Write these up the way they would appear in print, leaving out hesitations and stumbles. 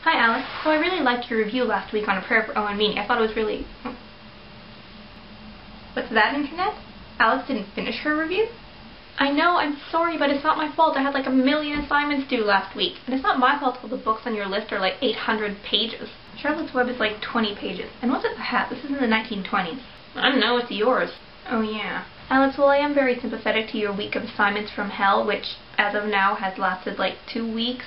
Hi Alex. So I really liked your review last week on A Prayer for Owen Meany. I thought it was really... What's that, Internet? Alex didn't finish her review? I know, I'm sorry, but it's not my fault. I had like a million assignments due last week. And it's not my fault all the books on your list are like 800 pages. Charlotte's Web is like 20 pages. And what's with the hat? This is in the 1920s. I don't know, it's yours. Oh yeah. Alex, well I am very sympathetic to your week of assignments from hell, which as of now has lasted like 2 weeks.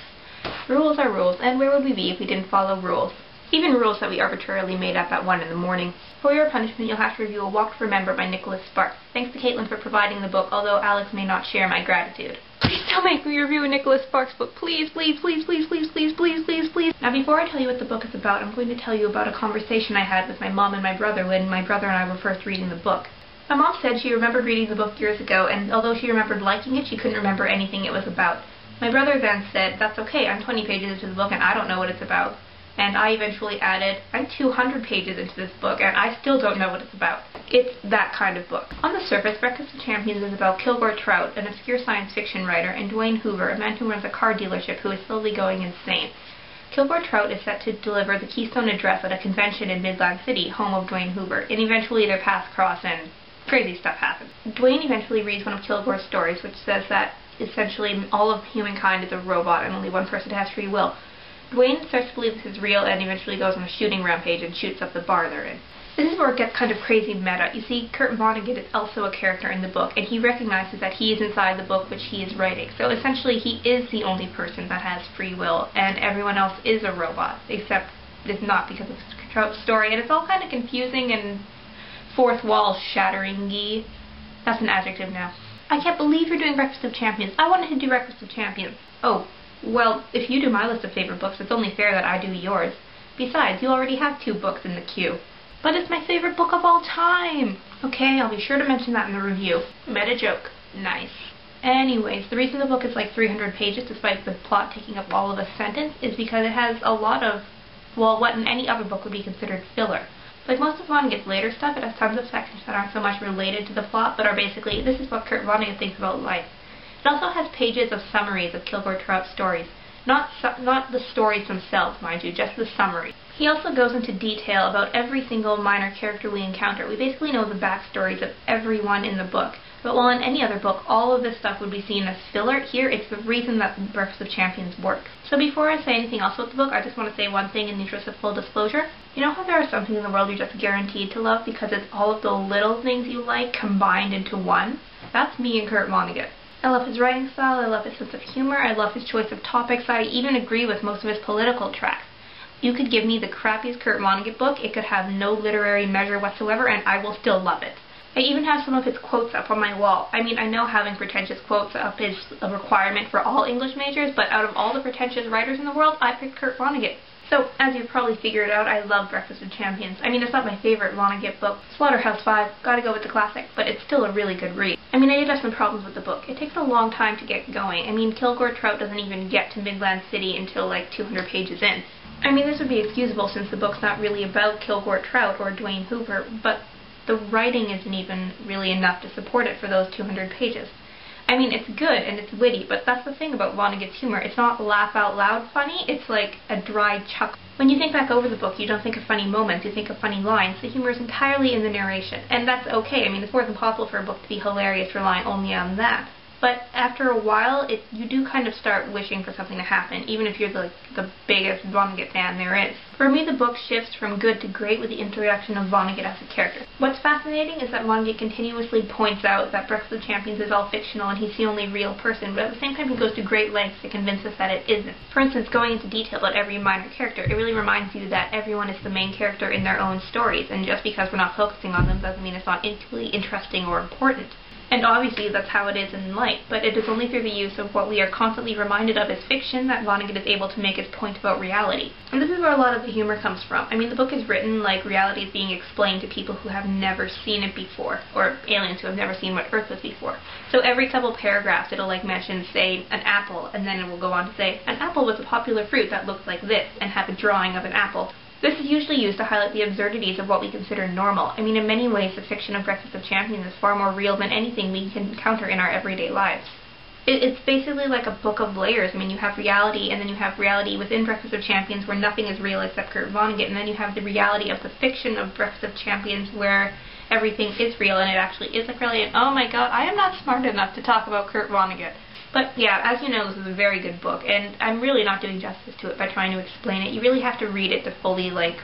Rules are rules, and where would we be if we didn't follow rules? Even rules that we arbitrarily made up at 1 in the morning. For your punishment, you'll have to review A Walk to Remember by Nicholas Sparks. Thanks to Caitlin for providing the book, although Alex may not share my gratitude. Please don't make me review a Nicholas Sparks book. Please, please, please, please, please, please, please, please, please. Now before I tell you what the book is about, I'm going to tell you about a conversation I had with my mom and my brother when my brother and I were first reading the book. My mom said she remembered reading the book years ago, and although she remembered liking it, she couldn't remember anything it was about. My brother then said, that's okay, I'm 20 pages into the book and I don't know what it's about. And I eventually added, I'm 200 pages into this book and I still don't know what it's about. It's that kind of book. On the surface, Breakfast of Champions is about Kilgore Trout, an obscure science fiction writer, and Dwayne Hoover, a man who runs a car dealership who is slowly going insane. Kilgore Trout is set to deliver the Keystone Address at a convention in Midland City, home of Dwayne Hoover, and eventually their paths cross and crazy stuff happens. Dwayne eventually reads one of Kilgore's stories, which says that essentially all of humankind is a robot and only one person has free will. Dwayne starts to believe this is real and eventually goes on a shooting rampage and shoots up the bar they're in. This is where it gets kind of crazy meta. You see, Kurt Vonnegut is also a character in the book, and he recognizes that he is inside the book which he is writing. So essentially he is the only person that has free will, and everyone else is a robot, except it's not because of Trout's story, and it's all kind of confusing and fourth wall shattering-y. That's an adjective now. I can't believe you're doing Breakfast of Champions. I wanted to do Breakfast of Champions. Oh, well, if you do my list of favorite books, it's only fair that I do yours. Besides, you already have 2 books in the queue. But it's my favorite book of all time! Okay, I'll be sure to mention that in the review. Meta joke. Nice. Anyways, the reason the book is like 300 pages, despite the plot taking up all of a sentence, is because it has a lot of, well, what in any other book would be considered filler. Like most of Vonnegut's later stuff, it has tons of sections that aren't so much related to the plot, but are basically, this is what Kurt Vonnegut thinks about life. It also has pages of summaries of Kilgore Trout's stories. Not the stories themselves, mind you, just the summary. He also goes into detail about every single minor character we encounter. We basically know the backstories of everyone in the book. But while in any other book, all of this stuff would be seen as filler, here it's the reason that Breakfast of Champions works. So before I say anything else about the book, I just want to say one thing in the interest of full disclosure. You know how there are some things in the world you're just guaranteed to love because it's all of the little things you like combined into one? That's me and Kurt Vonnegut. I love his writing style, I love his sense of humor, I love his choice of topics, I even agree with most of his political tracks. You could give me the crappiest Kurt Vonnegut book, it could have no literary measure whatsoever, and I will still love it. I even have some of his quotes up on my wall. I mean, I know having pretentious quotes up is a requirement for all English majors, but out of all the pretentious writers in the world, I picked Kurt Vonnegut. So, as you've probably figured out, I love Breakfast of Champions. I mean, it's not my favorite Vonnegut book. Slaughterhouse-Five, gotta go with the classic, but it's still a really good read. I mean, I did have some problems with the book. It takes a long time to get going. I mean, Kilgore Trout doesn't even get to Midland City until like 200 pages in. I mean, this would be excusable since the book's not really about Kilgore Trout or Dwayne Hoover, but the writing isn't even really enough to support it for those 200 pages. I mean, it's good and it's witty, but that's the thing about Vonnegut's humor. It's not laugh-out-loud funny, it's like a dry chuckle. When you think back over the book, you don't think of funny moments, you think of funny lines. The humor is entirely in the narration, and that's okay. I mean, it's more than possible for a book to be hilarious relying only on that. But after a while, you do kind of start wishing for something to happen, even if you're the biggest Vonnegut fan there is. For me, the book shifts from good to great with the introduction of Vonnegut as a character. What's fascinating is that Vonnegut continuously points out that Breakfast of Champions is all fictional and he's the only real person, but at the same time he goes to great lengths to convince us that it isn't. For instance, going into detail about every minor character, it really reminds you that everyone is the main character in their own stories, and just because we're not focusing on them doesn't mean it's not equally interesting or important. And obviously that's how it is in life, but it is only through the use of what we are constantly reminded of as fiction that Vonnegut is able to make his point about reality. And this is where a lot of the humor comes from. I mean, the book is written like reality is being explained to people who have never seen it before, or aliens who have never seen what Earth was before. So every couple paragraphs it'll like mention, say, an apple, and then it will go on to say, an apple was a popular fruit that looked like this, and have a drawing of an apple. This is usually used to highlight the absurdities of what we consider normal. I mean, in many ways, the fiction of Breakfast of Champions is far more real than anything we can encounter in our everyday lives. It's basically like a book of layers. I mean, you have reality, and then you have reality within Breakfast of Champions where nothing is real except Kurt Vonnegut, and then you have the reality of the fiction of Breakfast of Champions where everything is real and it actually is like really. And oh my god, I am not smart enough to talk about Kurt Vonnegut. But yeah, as you know, this is a very good book, and I'm really not doing justice to it by trying to explain it. You really have to read it to fully, like,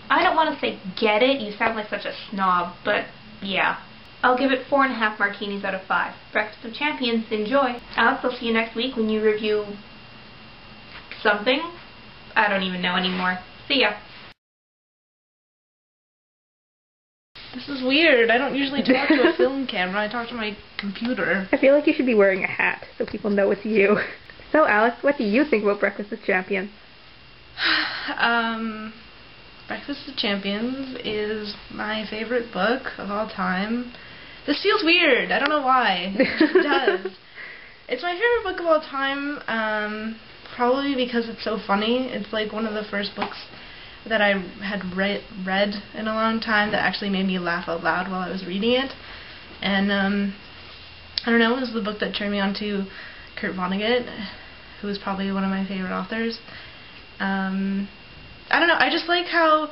I don't want to say get it, you sound like such a snob, but yeah. I'll give it 4.5 martinis out of 5. Breakfast of Champions, enjoy. Alex, I'll see you next week when you review something. I don't even know anymore. See ya. This is weird. I don't usually talk to a film camera. I talk to my computer. I feel like you should be wearing a hat so people know it's you. So, Alex, what do you think about Breakfast of Champions? Breakfast of Champions is my favorite book of all time. This feels weird. I don't know why. It does. It's my favorite book of all time, probably because it's so funny. It's like one of the first books that I had read in a long time that actually made me laugh out loud while I was reading it. And I don't know, it was the book that turned me on to Kurt Vonnegut, who is probably one of my favorite authors. I don't know, I just like how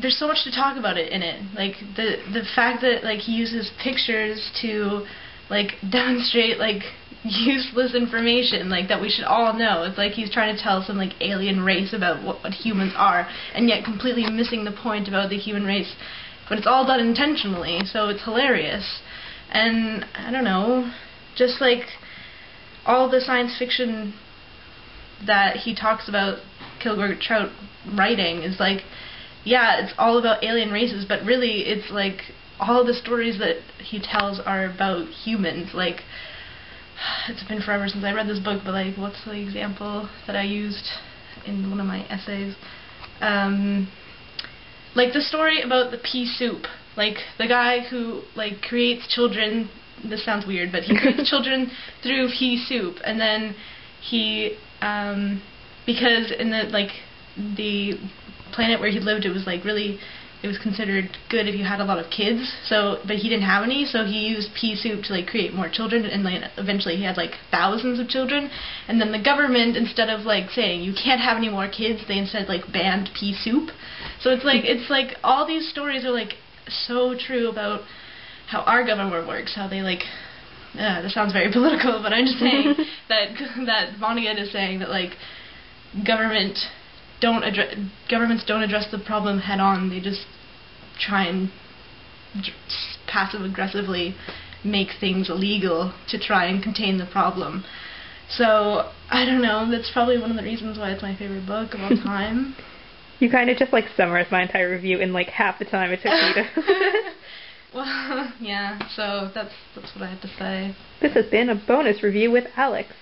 there's so much to talk about it in it. Like the fact that like he uses pictures to like demonstrate like useless information like that we should all know. It's like he's trying to tell some like alien race about what humans are, and yet completely missing the point about the human race. But it's all done intentionally, so it's hilarious. And I don't know, just like all the science fiction that he talks about Kilgore Trout writing is like, yeah, it's all about alien races, but really it's like all the stories that he tells are about humans. Like, it's been forever since I read this book, but like, what's the example that I used in one of my essays? Like the story about the pea soup. Like the guy who like creates children. This sounds weird, but he creates children through pea soup, and then he because in the planet where he lived, it was like really, it was considered good if you had a lot of kids, so, but he didn't have any, so he used pea soup to like create more children, and like eventually he had like thousands of children. And then the government, instead of like saying you can't have any more kids, they instead like banned pea soup. So it's like all these stories are like so true about how our government works, how they like, this sounds very political, but I'm just saying that Vonnegut is saying that like governments don't address the problem head on. They just try and passive aggressively make things illegal to try and contain the problem. So I don't know, that's probably one of the reasons why it's my favorite book of all time. You kind of just like summarized my entire review in like half the time it took me to. Well, yeah, so that's what I have to say. This has been a bonus review with Alex.